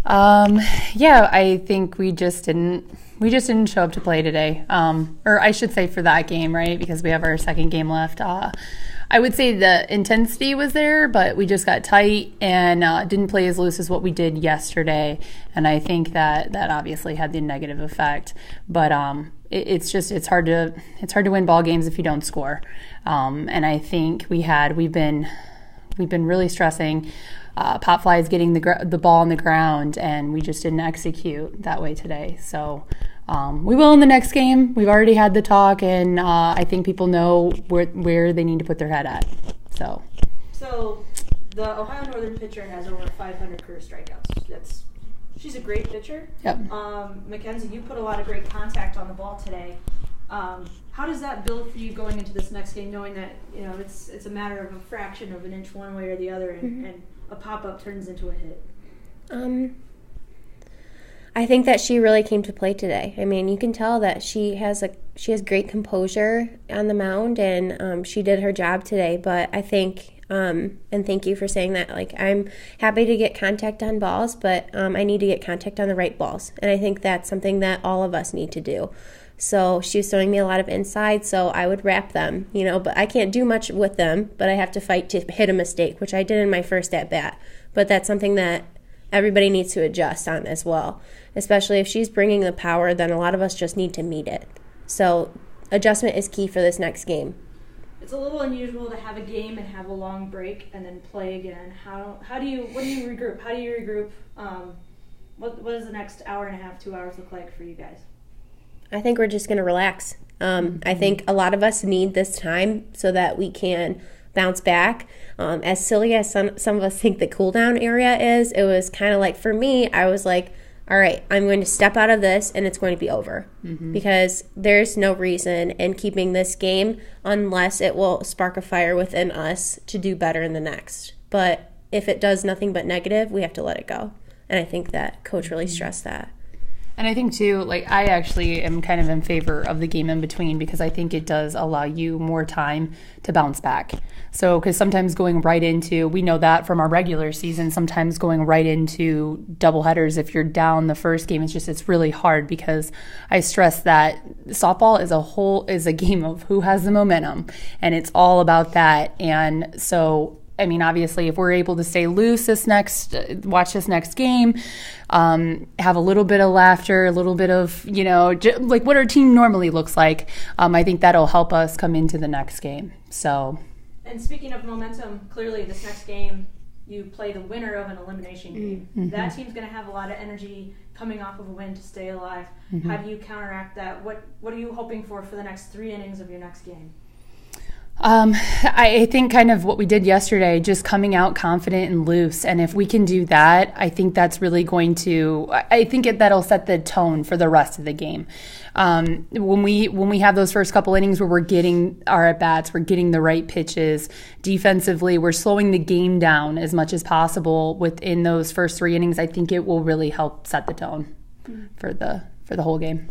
Yeah, I think we just didn't show up to play today. Or I should say for that game, right? Because we have our second game left. I would say the intensity was there, but we just got tight and didn't play as loose as what we did yesterday. And I think that obviously had the negative effect. But it's hard to win ball games if you don't score. And I think we've been really stressing pop flies getting the ball on the ground, and we just didn't execute that way today. So we will in the next game. We've already had the talk, and I think people know where they need to put their head at. So the Ohio Northern pitcher has over 500 career strikeouts. She's a great pitcher. Yep. Mackenzie, you put a lot of great contact on the ball today. How does that build for you going into this next game, knowing that it's a matter of a fraction of an inch one way or the other, and a pop-up turns into a hit? I think that she really came to play today. I mean, you can tell that she has great composure on the mound, and she did her job today. But I think, and thank you for saying that, like, I'm happy to get contact on balls, but I need to get contact on the right balls. And I think that's something that all of us need to do. So she was throwing me a lot of inside, so I would wrap them, but I can't do much with them, but I have to fight to hit a mistake, which I did in my first at-bat. But that's something that everybody needs to adjust on as well, especially if she's bringing the power, then a lot of us just need to meet it. So adjustment is key for this next game. It's a little unusual to have a game and have a long break and then play again. What do you regroup? How do you regroup? What does the next hour and a half, 2 hours look like for you guys? I think we're just going to relax. I think a lot of us need this time so that we can bounce back. As silly as some of us think the cool down area is, it was kind of like, for me, I was like, all right, I'm going to step out of this and it's going to be over. Because there's no reason in keeping this game unless it will spark a fire within us to do better in the next. But if it does nothing but negative, we have to let it go. And I think that Coach really stressed that. And I think, too, like, I actually am kind of in favor of the game in between, because I think it does allow you more time to bounce back. So, because sometimes going right into, we know that from our regular season, sometimes going right into doubleheaders, if you're down the first game, it's really hard, because I stress that softball is a game of who has the momentum, and it's all about that. And so, I mean, obviously, if we're able to stay loose watch this next game, have a little bit of laughter, a little bit of, like what our team normally looks like, I think that'll help us come into the next game. So. And speaking of momentum, clearly this next game, you play the winner of an elimination game. Mm-hmm. That team's going to have a lot of energy coming off of a win to stay alive. Mm-hmm. How do you counteract that? What are you hoping for the next 3 innings of your next game? I think kind of what we did yesterday, just coming out confident and loose. And if we can do that, I think that's really going to, that'll set the tone for the rest of the game. When we have those first couple innings where we're getting our at-bats, we're getting the right pitches, defensively, we're slowing the game down as much as possible within those first 3 innings, I think it will really help set the tone for the whole game.